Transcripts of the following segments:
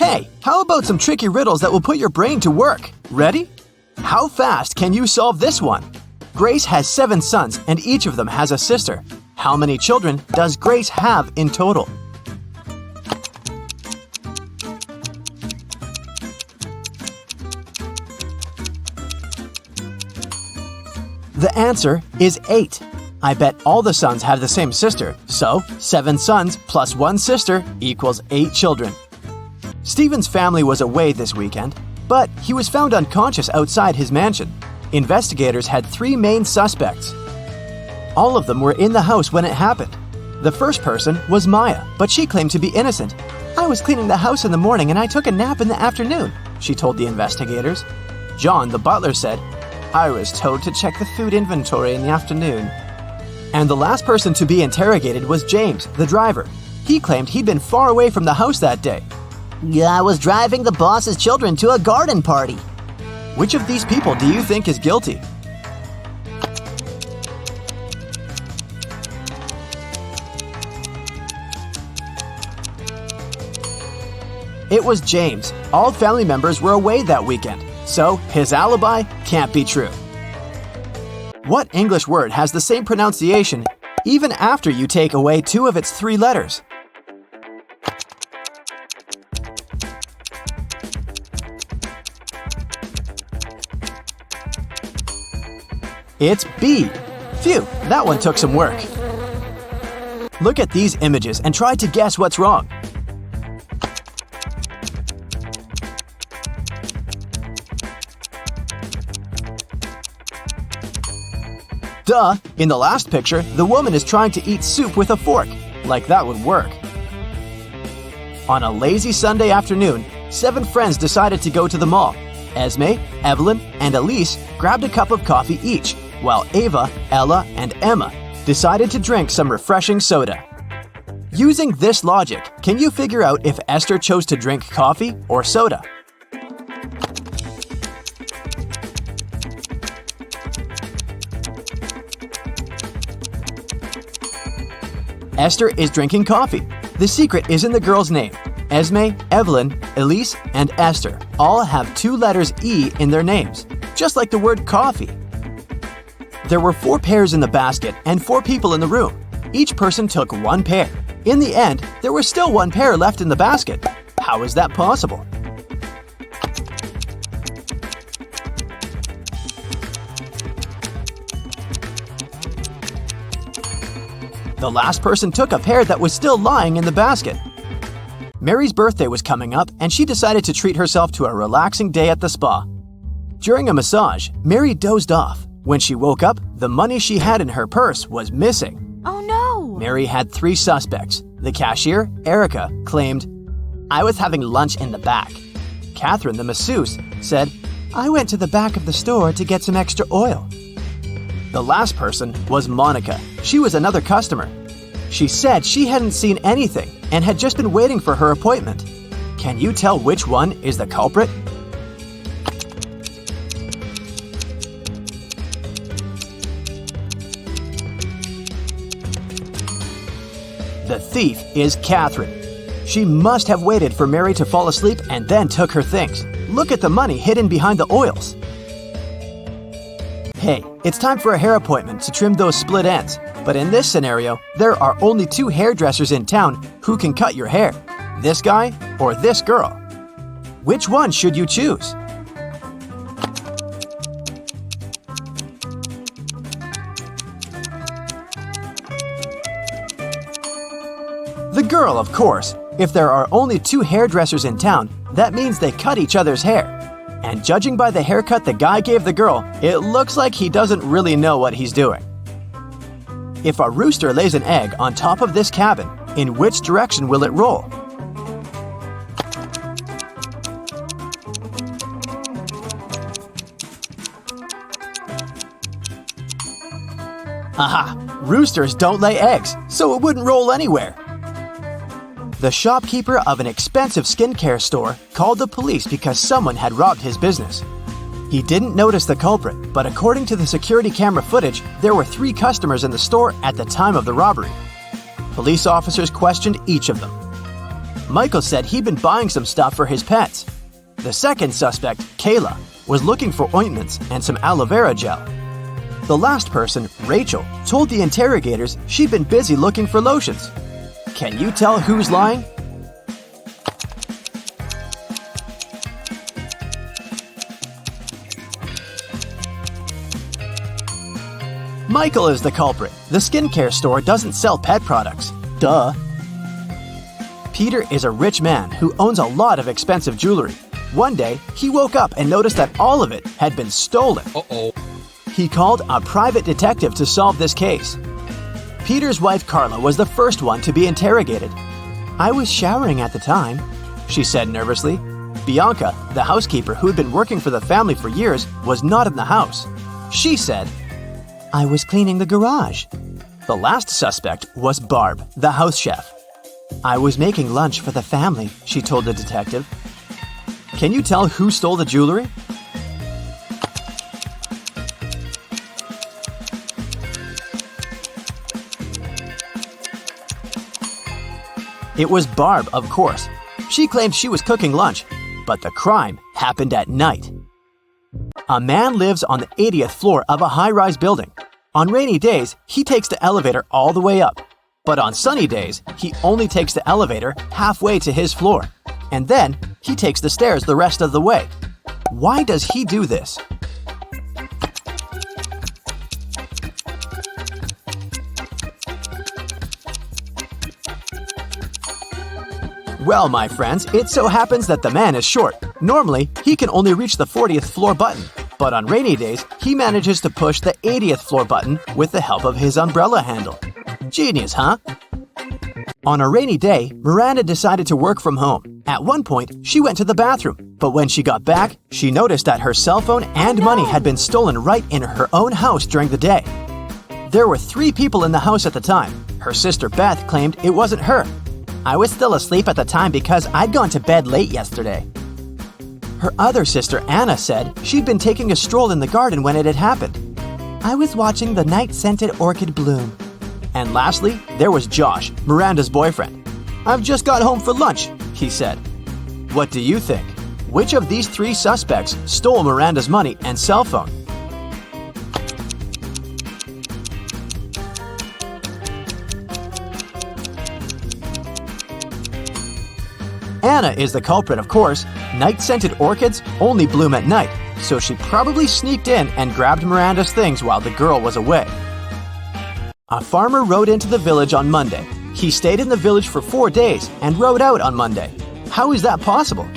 Hey, how about some tricky riddles that will put your brain to work? Ready? How fast can you solve this one? Grace has 7 sons and each of them has a sister. How many children does Grace have in total? The answer is 8. I bet all the sons have the same sister, so 7 sons plus 1 sister equals 8 children. Stephen's family was away this weekend, but he was found unconscious outside his mansion. Investigators had 3 main suspects. All of them were in the house when it happened. The first person was Maya, but she claimed to be innocent. "I was cleaning the house in the morning and I took a nap in the afternoon," she told the investigators. John, the butler, said, "I was told to check the food inventory in the afternoon." And the last person to be interrogated was James, the driver. He claimed he'd been far away from the house that day. "I was driving the boss's children to a garden party." Which of these people do you think is guilty? It was James. All family members were away that weekend, so his alibi can't be true. What English word has the same pronunciation even after you take away 2 of its 3 letters? It's B. Phew, that one took some work. Look at these images and try to guess what's wrong. Duh! In the last picture, the woman is trying to eat soup with a fork. Like that would work. On a lazy Sunday afternoon, 7 friends decided to go to the mall. Esme, Evelyn, and Elise grabbed a cup of coffee each, while Ava, Ella, and Emma decided to drink some refreshing soda. Using this logic, can you figure out if Esther chose to drink coffee or soda? Esther is drinking coffee. The secret is in the girl's name. Esme, Evelyn, Elise, and Esther all have 2 letters E in their names, just like the word coffee. There were 4 pairs in the basket and 4 people in the room. Each person took 1 pair. In the end, there was still 1 pair left in the basket. How is that possible? The last person took a pair that was still lying in the basket. Mary's birthday was coming up and she decided to treat herself to a relaxing day at the spa. During a massage, Mary dozed off. When she woke up, the money she had in her purse was missing. Oh no! Mary had 3 suspects. The cashier, Erica, claimed, "I was having lunch in the back." Catherine, the masseuse, said, "I went to the back of the store to get some extra oil." The last person was Monica. She was another customer. She said she hadn't seen anything and had just been waiting for her appointment. Can you tell which one is the culprit? The thief is Catherine. She must have waited for Mary to fall asleep and then took her things. Look at the money hidden behind the oils. Hey, it's time for a hair appointment to trim those split ends. But in this scenario, there are only 2 hairdressers in town who can cut your hair. This guy or this girl. Which one should you choose? The girl, of course. If there are only 2 hairdressers in town, that means they cut each other's hair. And judging by the haircut the guy gave the girl, it looks like he doesn't really know what he's doing. If a rooster lays an egg on top of this cabin, in which direction will it roll? Aha! Roosters don't lay eggs, so it wouldn't roll anywhere. The shopkeeper of an expensive skincare store called the police because someone had robbed his business. He didn't notice the culprit, but according to the security camera footage, there were 3 customers in the store at the time of the robbery. Police officers questioned each of them. Michael said he'd been buying some stuff for his pets. The second suspect, Kayla, was looking for ointments and some aloe vera gel. The last person, Rachel, told the interrogators she'd been busy looking for lotions. Can you tell who's lying? Michael is the culprit. The skincare store doesn't sell pet products. Duh. Peter is a rich man who owns a lot of expensive jewelry. One day, he woke up and noticed that all of it had been stolen. Uh-oh. He called a private detective to solve this case. Peter's wife Carla was the first one to be interrogated. "I was showering at the time," she said nervously. Bianca, the housekeeper who had been working for the family for years, was not in the house. She said, "I was cleaning the garage." The last suspect was Barb, the house chef. "I was making lunch for the family," she told the detective. Can you tell who stole the jewelry? It was Barb, of course. She claimed she was cooking lunch, but the crime happened at night. A man lives on the 80th floor of a high-rise building. On rainy days, he takes the elevator all the way up. But on sunny days, he only takes the elevator halfway to his floor. And then, he takes the stairs the rest of the way. Why does he do this? Well, my friends, it so happens that the man is short. Normally, he can only reach the 40th floor button. But on rainy days, he manages to push the 80th floor button with the help of his umbrella handle. Genius, huh? On a rainy day, Miranda decided to work from home. At one point, she went to the bathroom, but when she got back, she noticed that her cell phone and money had been stolen right in her own house during the day. There were 3 people in the house at the time. Her sister Beth claimed it wasn't her. "I was still asleep at the time because I'd gone to bed late yesterday." Her other sister Anna said she'd been taking a stroll in the garden when it had happened. "I was watching the night-scented orchid bloom." And lastly, there was Josh, Miranda's boyfriend. "I've just got home for lunch," he said. What do you think? Which of these 3 suspects stole Miranda's money and cell phone? Anna is the culprit, of course. Night-scented orchids only bloom at night, so she probably sneaked in and grabbed Miranda's things while the girl was away. A farmer rode into the village on Monday. He stayed in the village for 4 days and rode out on Monday. How is that possible?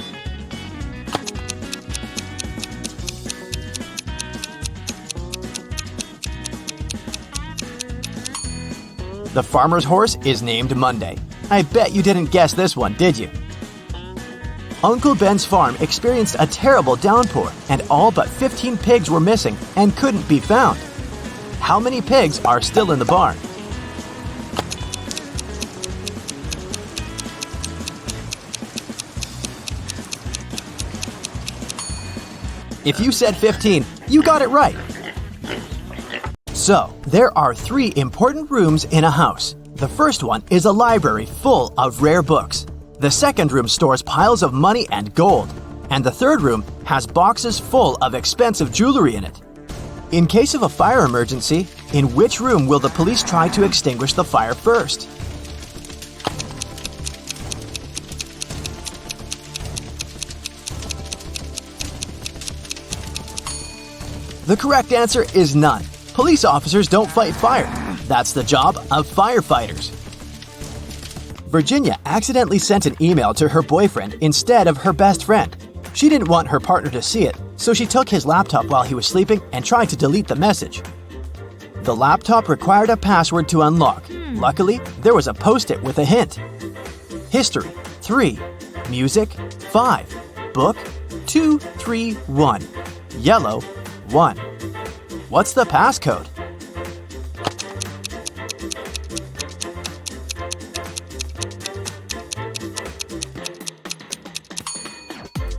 The farmer's horse is named Monday. I bet you didn't guess this one, did you? Uncle Ben's farm experienced a terrible downpour, and all but 15 pigs were missing and couldn't be found. How many pigs are still in the barn? If you said 15, you got it right. So, there are 3 important rooms in a house. The first one is a library full of rare books. The second room stores piles of money and gold. And the third room has boxes full of expensive jewelry in it. In case of a fire emergency, in which room will the police try to extinguish the fire first? The correct answer is none. Police officers don't fight fire. That's the job of firefighters. Virginia accidentally sent an email to her boyfriend instead of her best friend. She didn't want her partner to see it, so she took his laptop while he was sleeping and tried to delete the message. The laptop required a password to unlock. Luckily, there was a post-it with a hint. History, 3. Music, 5. Book, 2, 3, 1. Yellow, 1. What's the passcode?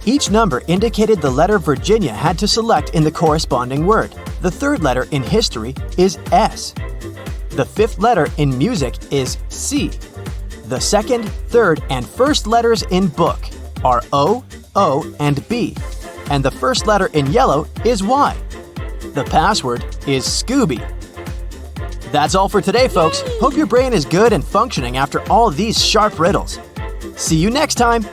Each number indicated the letter Virginia had to select in the corresponding word. The third letter in history is S. The 5th letter in music is C. The second, third, and first letters in book are O, O, and B, and the first letter in yellow is Y. The password is Scooby. That's all for today, folks. Hope your brain is good and functioning after all these sharp riddles. See you next time!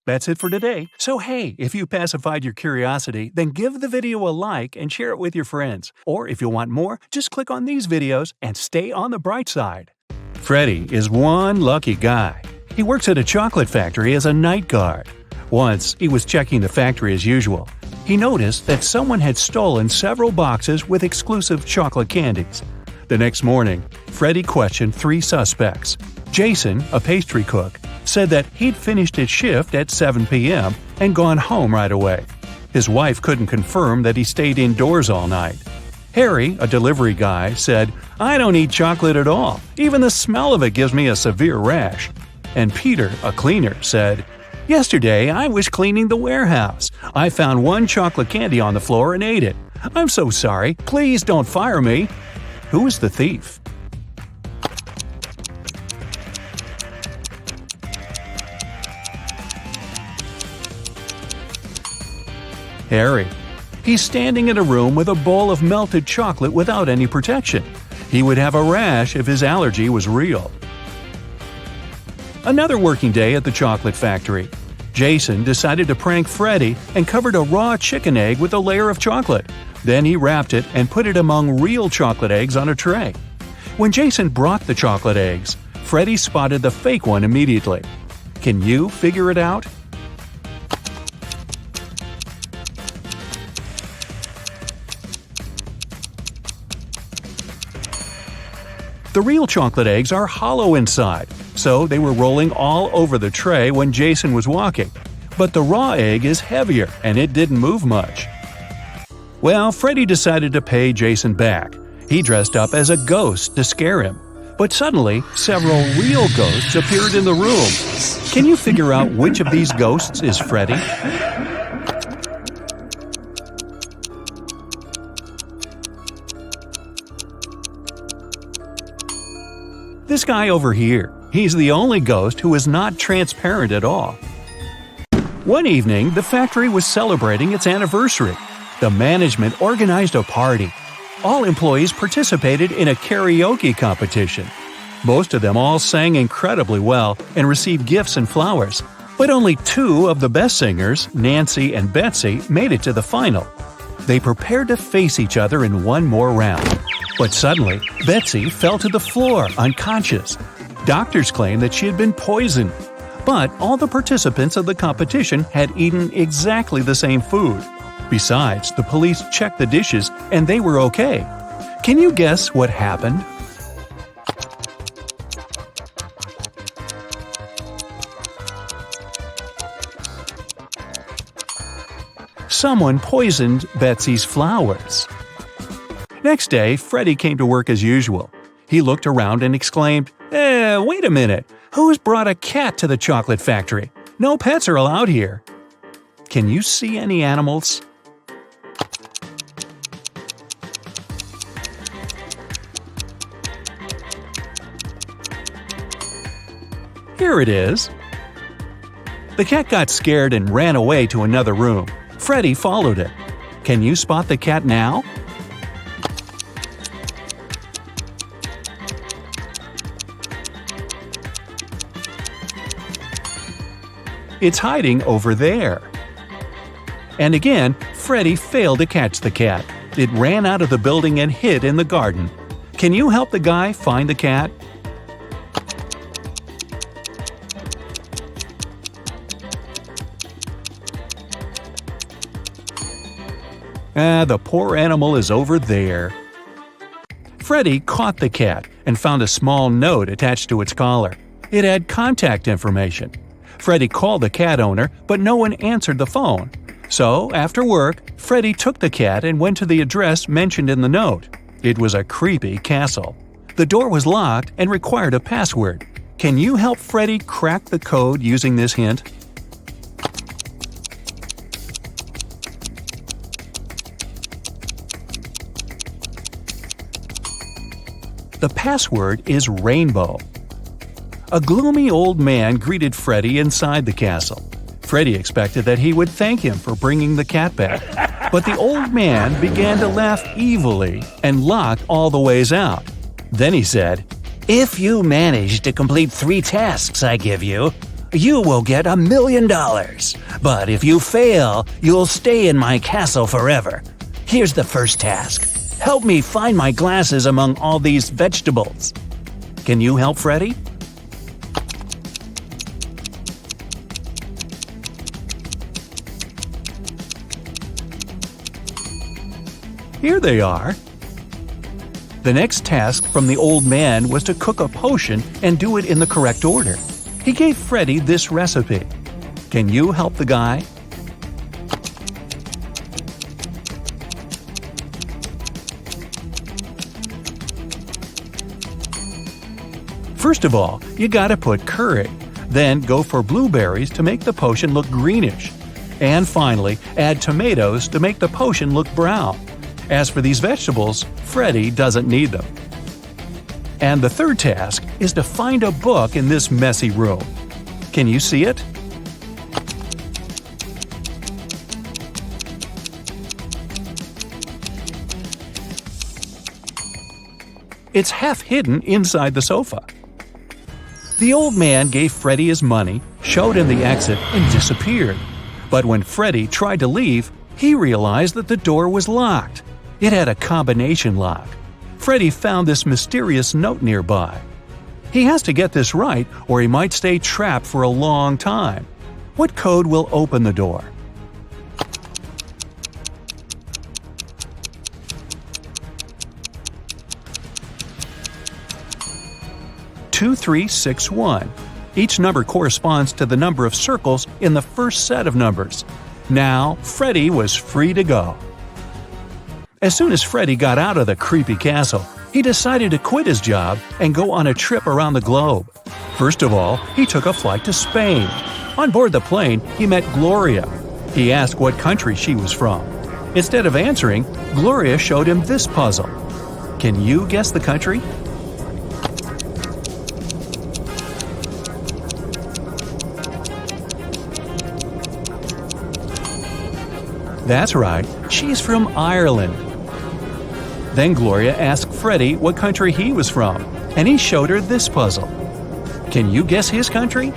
That's it for today. So hey, if you pacified your curiosity, then give the video a like and share it with your friends. Or if you want more, just click on these videos and stay on the bright side. Freddy is one lucky guy. He works at a chocolate factory as a night guard. Once, he was checking the factory as usual. He noticed that someone had stolen several boxes with exclusive chocolate candies. The next morning, Freddy questioned 3 suspects. Jason, a pastry cook, said that he'd finished his shift at 7 p.m. and gone home right away. His wife couldn't confirm that he stayed indoors all night. Harry, a delivery guy, said, "I don't eat chocolate at all. Even the smell of it gives me a severe rash." And Peter, a cleaner, said, "Yesterday, I was cleaning the warehouse. I found 1 chocolate candy on the floor and ate it. I'm so sorry. Please don't fire me." Who is the thief? Harry. He's standing in a room with a bowl of melted chocolate without any protection. He would have a rash if his allergy was real. Another working day at the chocolate factory. Jason decided to prank Freddy and covered a raw chicken egg with a layer of chocolate. Then he wrapped it and put it among real chocolate eggs on a tray. When Jason brought the chocolate eggs, Freddy spotted the fake one immediately. Can you figure it out? The real chocolate eggs are hollow inside, so they were rolling all over the tray when Jason was walking. But the raw egg is heavier, and it didn't move much. Well, Freddy decided to pay Jason back. He dressed up as a ghost to scare him. But suddenly, several real ghosts appeared in the room. Can you figure out which of these ghosts is Freddy? This guy over here. He's the only ghost who is not transparent at all. One evening, the factory was celebrating its anniversary. The management organized a party. All employees participated in a karaoke competition. Most of them all sang incredibly well and received gifts and flowers. But only 2 of the best singers, Nancy and Betsy, made it to the final. They prepared to face each other in one more round. But suddenly, Betsy fell to the floor, unconscious. Doctors claimed that she had been poisoned. But all the participants of the competition had eaten exactly the same food. Besides, the police checked the dishes and they were okay. Can you guess what happened? Someone poisoned Betsy's flowers. Next day, Freddy came to work as usual. He looked around and exclaimed, wait a minute, who's brought a cat to the chocolate factory? No pets are allowed here. Can you see any animals? Here it is. The cat got scared and ran away to another room. Freddy followed it. Can you spot the cat now? It's hiding over there. And again, Freddy failed to catch the cat. It ran out of the building and hid in the garden. Can you help the guy find the cat? The poor animal is over there. Freddy caught the cat and found a small note attached to its collar. It had contact information. Freddy called the cat owner, but no one answered the phone. So, after work, Freddy took the cat and went to the address mentioned in the note. It was a creepy castle. The door was locked and required a password. Can you help Freddy crack the code using this hint? The password is rainbow. A gloomy old man greeted Freddy inside the castle. Freddy expected that he would thank him for bringing the cat back, but the old man began to laugh evilly and locked all the ways out. Then he said, "If you manage to complete 3 tasks I give you, you will get $1 million. But if you fail, you'll stay in my castle forever. Here's the first task. Help me find my glasses among all these vegetables." Can you help Freddy? Here they are. The next task from the old man was to cook a potion and do it in the correct order. He gave Freddy this recipe. Can you help the guy? First of all, you gotta put curry. Then go for blueberries to make the potion look greenish. And finally, add tomatoes to make the potion look brown. As for these vegetables, Freddy doesn't need them. And the third task is to find a book in this messy room. Can you see it? It's half hidden inside the sofa. The old man gave Freddy his money, showed him the exit, and disappeared. But when Freddy tried to leave, he realized that the door was locked. It had a combination lock. Freddy found this mysterious note nearby. He has to get this right or he might stay trapped for a long time. What code will open the door? "2361. Each number corresponds to the number of circles in the first set of numbers. Now, Freddy was free to go. As soon as Freddy got out of the creepy castle, he decided to quit his job and go on a trip around the globe. First of all, he took a flight to Spain. On board the plane, he met Gloria. He asked what country she was from. Instead of answering, Gloria showed him this puzzle. Can you guess the country? That's right, she's from Ireland. Then Gloria asked Freddy what country he was from, and he showed her this puzzle. Can you guess his country?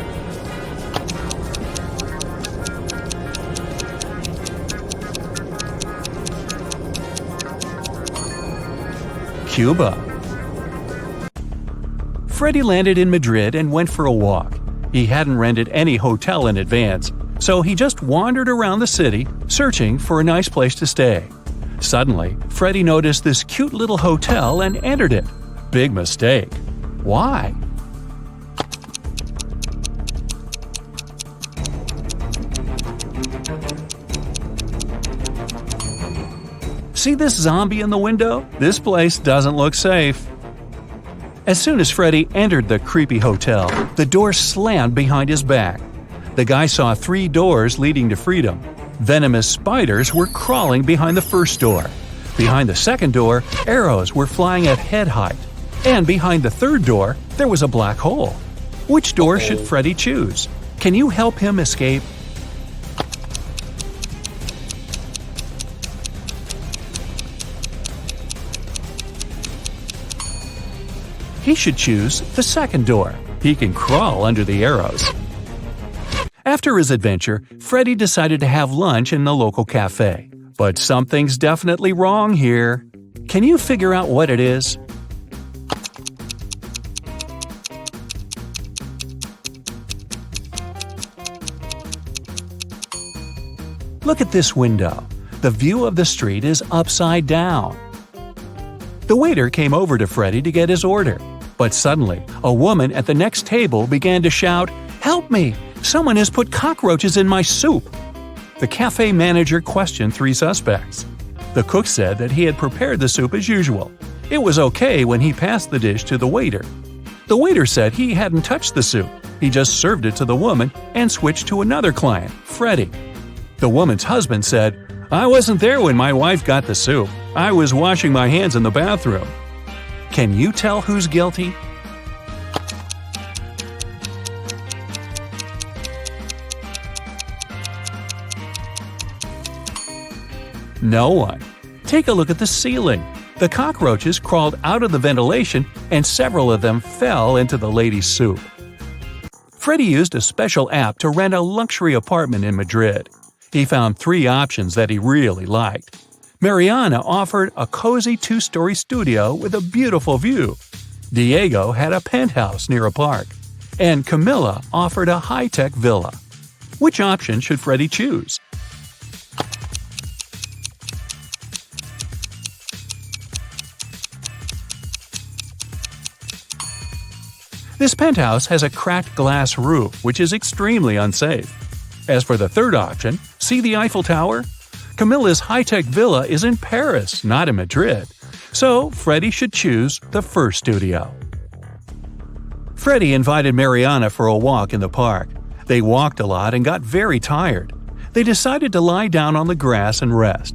Cuba. Freddy landed in Madrid and went for a walk. He hadn't rented any hotel in advance, so he just wandered around the city, searching for a nice place to stay. Suddenly, Freddy noticed this cute little hotel and entered it. Big mistake. Why? See this zombie in the window? This place doesn't look safe. As soon as Freddy entered the creepy hotel, the door slammed behind his back. The guy saw 3 doors leading to freedom. Venomous spiders were crawling behind the first door. Behind the second door, arrows were flying at head height. And behind the third door, there was a black hole. Which door should Freddy choose? Can you help him escape? He should choose the second door. He can crawl under the arrows. After his adventure, Freddy decided to have lunch in the local cafe. But something's definitely wrong here. Can you figure out what it is? Look at this window. The view of the street is upside down. The waiter came over to Freddy to get his order. But suddenly, a woman at the next table began to shout, "Help me! Someone has put cockroaches in my soup!" The cafe manager questioned 3 suspects. The cook said that he had prepared the soup as usual. It was okay when he passed the dish to the waiter. The waiter said he hadn't touched the soup. He just served it to the woman and switched to another client, Freddy. The woman's husband said, "I wasn't there when my wife got the soup. I was washing my hands in the bathroom." Can you tell who's guilty? No one. Take a look at the ceiling. The cockroaches crawled out of the ventilation and several of them fell into the lady's soup. Freddy used a special app to rent a luxury apartment in Madrid. He found 3 options that he really liked. Mariana offered a cozy 2-story studio with a beautiful view. Diego had a penthouse near a park. And Camilla offered a high-tech villa. Which option should Freddy choose? This penthouse has a cracked glass roof, which is extremely unsafe. As for the third option, see the Eiffel Tower? Camilla's high-tech villa is in Paris, not in Madrid. So, Freddy should choose the first studio. Freddy invited Mariana for a walk in the park. They walked a lot and got very tired. They decided to lie down on the grass and rest.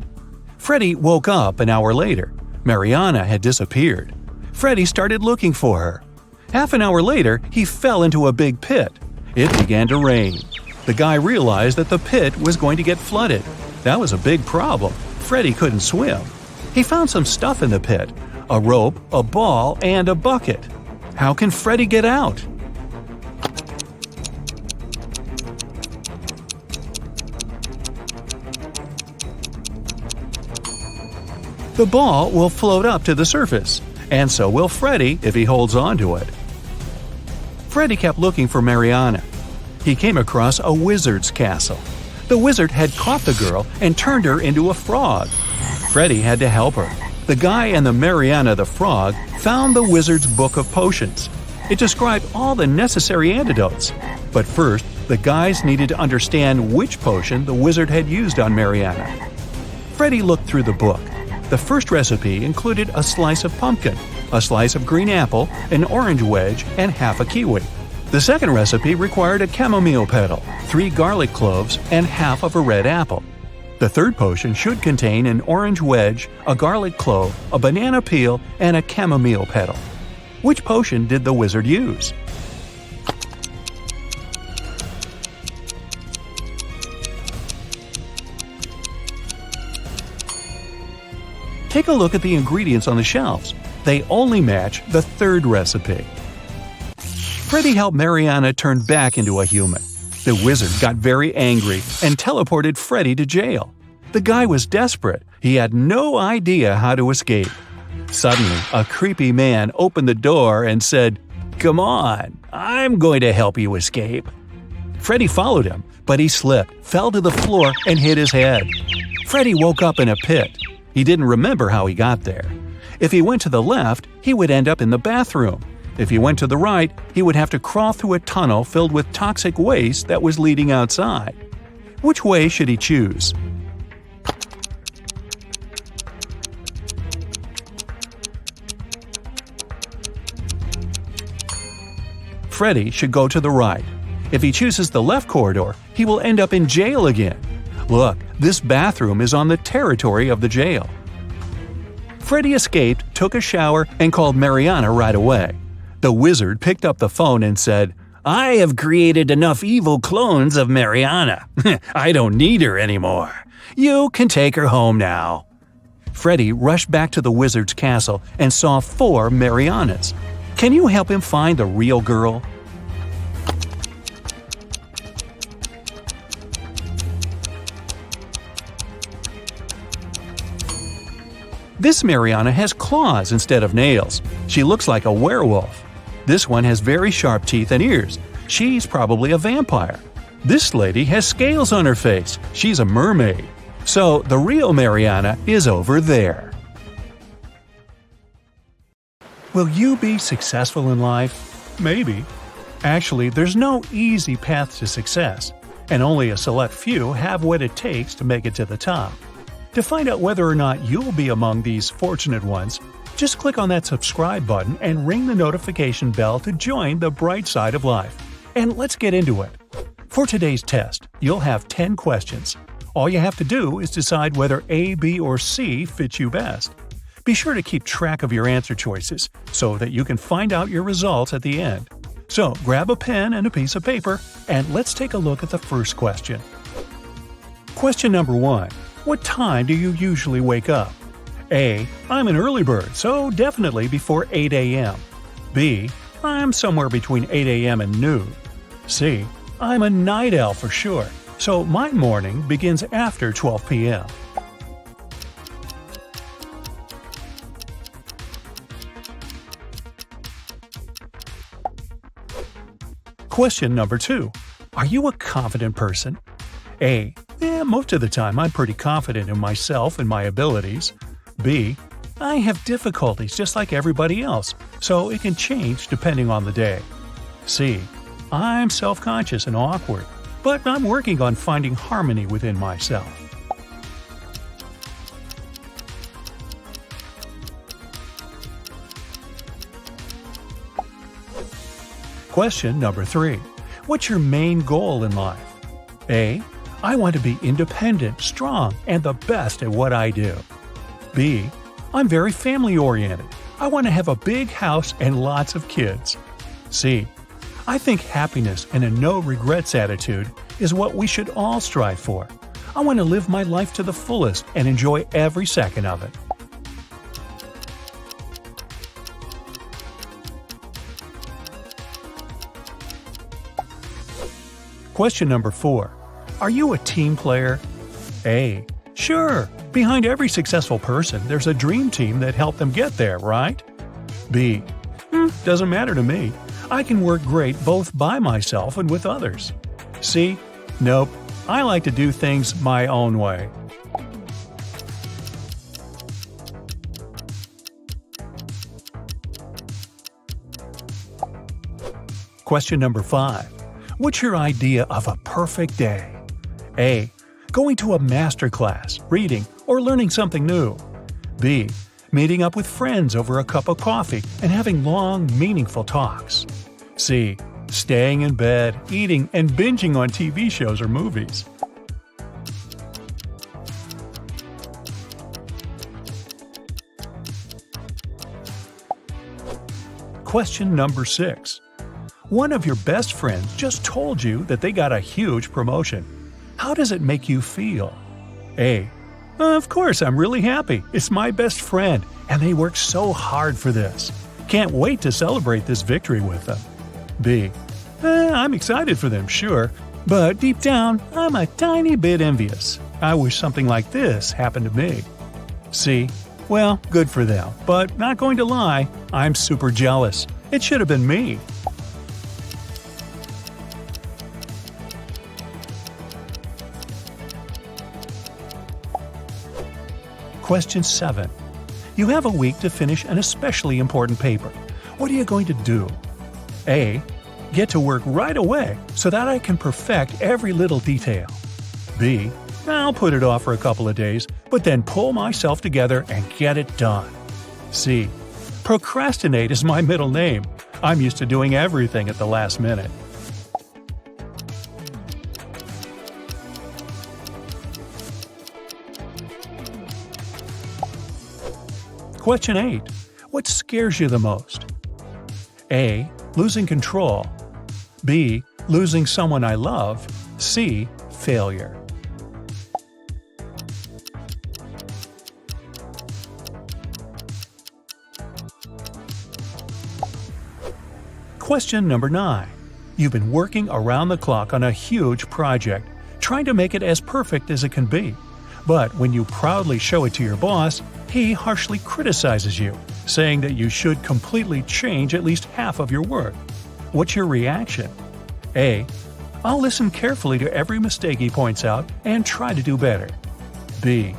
Freddy woke up an hour later. Mariana had disappeared. Freddy started looking for her. Half an hour later, he fell into a big pit. It began to rain. The guy realized that the pit was going to get flooded. That was a big problem. Freddy couldn't swim. He found some stuff in the pit: a rope, a ball, and a bucket. How can Freddy get out? The ball will float up to the surface, and so will Freddy if he holds on to it. Freddy kept looking for Mariana. He came across a wizard's castle. The wizard had caught the girl and turned her into a frog. Freddy had to help her. The guy and the Mariana the frog found the wizard's book of potions. It described all the necessary antidotes. But first, the guys needed to understand which potion the wizard had used on Mariana. Freddy looked through the book. The first recipe included a slice of pumpkin, a slice of green apple, an orange wedge, and half a kiwi. The second recipe required a chamomile petal, 3 garlic cloves, and half of a red apple. The third potion should contain an orange wedge, a garlic clove, a banana peel, and a chamomile petal. Which potion did the wizard use? Take a look at the ingredients on the shelves. They only match the third recipe. Freddy helped Mariana turn back into a human. The wizard got very angry and teleported Freddy to jail. The guy was desperate. He had no idea how to escape. Suddenly, a creepy man opened the door and said, "Come on, I'm going to help you escape." Freddy followed him, but he slipped, fell to the floor, and hit his head. Freddy woke up in a pit. He didn't remember how he got there. If he went to the left, he would end up in the bathroom. If he went to the right, he would have to crawl through a tunnel filled with toxic waste that was leading outside. Which way should he choose? Freddy should go to the right. If he chooses the left corridor, he will end up in jail again. Look, this bathroom is on the territory of the jail. Freddy escaped, took a shower, and called Mariana right away. The wizard picked up the phone and said, "I have created enough evil clones of Mariana. I don't need her anymore. You can take her home now." Freddy rushed back to the wizard's castle and saw 4 Marianas. Can you help him find the real girl? This Mariana has claws instead of nails. She looks like a werewolf. This one has very sharp teeth and ears. She's probably a vampire. This lady has scales on her face. She's a mermaid. So the real Mariana is over there. Will you be successful in life? Maybe. Actually, there's no easy path to success, and only a select few have what it takes to make it to the top. To find out whether or not you'll be among these fortunate ones, just click on that subscribe button and ring the notification bell to join the bright side of life. And let's get into it. For today's test, you'll have 10 questions. All you have to do is decide whether A, B, or C fits you best. Be sure to keep track of your answer choices so that you can find out your results at the end. So grab a pen and a piece of paper, and let's take a look at the first question. Question number 1. What time do you usually wake up? A. I'm an early bird, so definitely before 8 a.m. B. I'm somewhere between 8 a.m. and noon. C. I'm a night owl for sure, so my morning begins after 12 p.m. Question number 2. Are you a confident person? A. Most of the time I'm pretty confident in myself and my abilities. B. I have difficulties just like everybody else, so it can change depending on the day. C. I'm self-conscious and awkward, but I'm working on finding harmony within myself. Question number 3. What's your main goal in life? A. I want to be independent, strong, and the best at what I do. B. I'm very family-oriented. I want to have a big house and lots of kids. C. I think happiness and a no-regrets attitude is what we should all strive for. I want to live my life to the fullest and enjoy every second of it. Question number 4. Are you a team player? A. Sure. Behind every successful person, there's a dream team that helped them get there, right? B. Doesn't matter to me. I can work great both by myself and with others. C. Nope. I like to do things my own way. Question number 5. What's your idea of a perfect day? A. Going to a master class, reading, or learning something new. B. Meeting up with friends over a cup of coffee and having long, meaningful talks. C. Staying in bed, eating, and binging on TV shows or movies. Question number 6. One of your best friends just told you that they got a huge promotion. How does it make you feel? A. Of course, I'm really happy. It's my best friend, and they worked so hard for this. Can't wait to celebrate this victory with them. B. I'm excited for them, sure, but deep down, I'm a tiny bit envious. I wish something like this happened to me. C. Well, good for them, but not going to lie, I'm super jealous. It should have been me. Question 7. You have a week to finish an especially important paper. What are you going to do? A. Get to work right away so that I can perfect every little detail. B. I'll put it off for a couple of days, but then pull myself together and get it done. C. Procrastinate is my middle name. I'm used to doing everything at the last minute. Question 8. What scares you the most? A. Losing control. B. Losing someone I love. C. Failure. Question number 9. You've been working around the clock on a huge project, trying to make it as perfect as it can be. But when you proudly show it to your boss, he harshly criticizes you, saying that you should completely change at least half of your work. What's your reaction? A. I'll listen carefully to every mistake he points out and try to do better. B.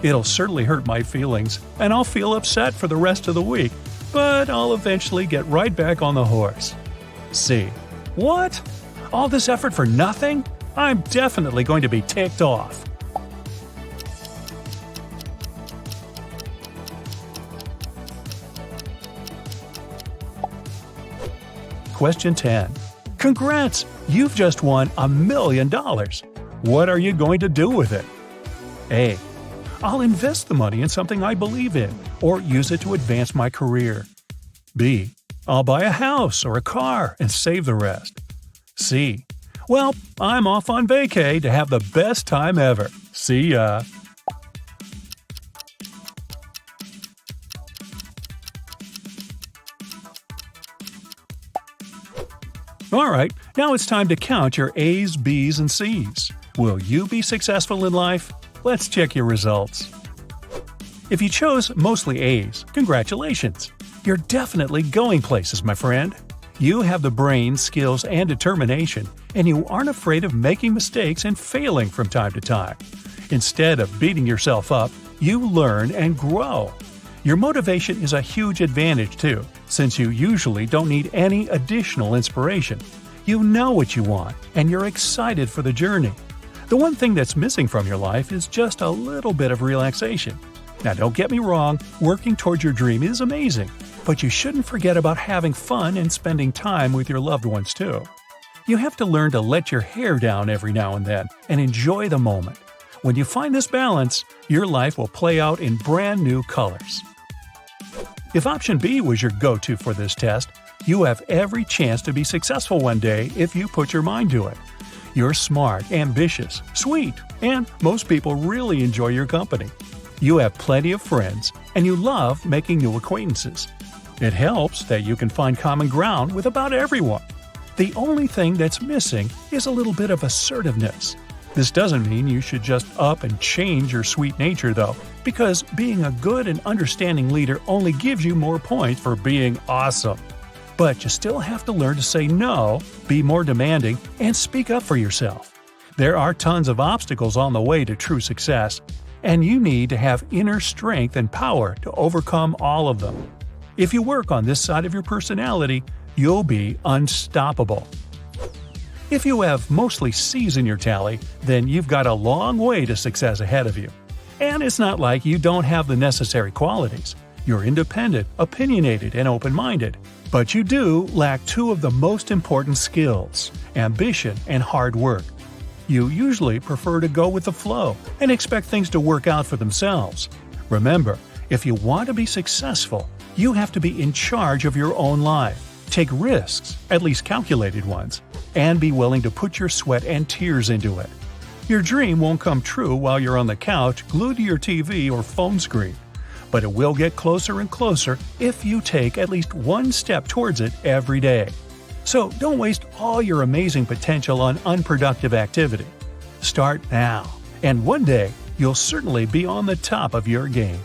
It'll certainly hurt my feelings, and I'll feel upset for the rest of the week, but I'll eventually get right back on the horse. C. What? All this effort for nothing? I'm definitely going to be ticked off. Question 10. Congrats! You've just won $1 million. What are you going to do with it? A. I'll invest the money in something I believe in or use it to advance my career. B. I'll buy a house or a car and save the rest. C. Well, I'm off on vacay to have the best time ever. See ya! Alright, now it's time to count your A's, B's, and C's. Will you be successful in life? Let's check your results. If you chose mostly A's, congratulations! You're definitely going places, my friend. You have the brain, skills, and determination, and you aren't afraid of making mistakes and failing from time to time. Instead of beating yourself up, you learn and grow. Your motivation is a huge advantage too, since you usually don't need any additional inspiration. You know what you want, and you're excited for the journey. The one thing that's missing from your life is just a little bit of relaxation. Now don't get me wrong, working towards your dream is amazing, but you shouldn't forget about having fun and spending time with your loved ones too. You have to learn to let your hair down every now and then and enjoy the moment. When you find this balance, your life will play out in brand new colors. If option B was your go-to for this test, you have every chance to be successful one day if you put your mind to it. You're smart, ambitious, sweet, and most people really enjoy your company. You have plenty of friends, and you love making new acquaintances. It helps that you can find common ground with about everyone. The only thing that's missing is a little bit of assertiveness. This doesn't mean you should just up and change your sweet nature though, because being a good and understanding leader only gives you more points for being awesome. But you still have to learn to say no, be more demanding, and speak up for yourself. There are tons of obstacles on the way to true success, and you need to have inner strength and power to overcome all of them. If you work on this side of your personality, you'll be unstoppable. If you have mostly C's in your tally, then you've got a long way to success ahead of you. And it's not like you don't have the necessary qualities. You're independent, opinionated, and open-minded. But you do lack two of the most important skills: ambition and hard work. You usually prefer to go with the flow and expect things to work out for themselves. Remember, if you want to be successful, you have to be in charge of your own life. Take risks, at least calculated ones, and be willing to put your sweat and tears into it. Your dream won't come true while you're on the couch glued to your TV or phone screen, but it will get closer and closer if you take at least one step towards it every day. So don't waste all your amazing potential on unproductive activity. Start now, and one day you'll certainly be on the top of your game.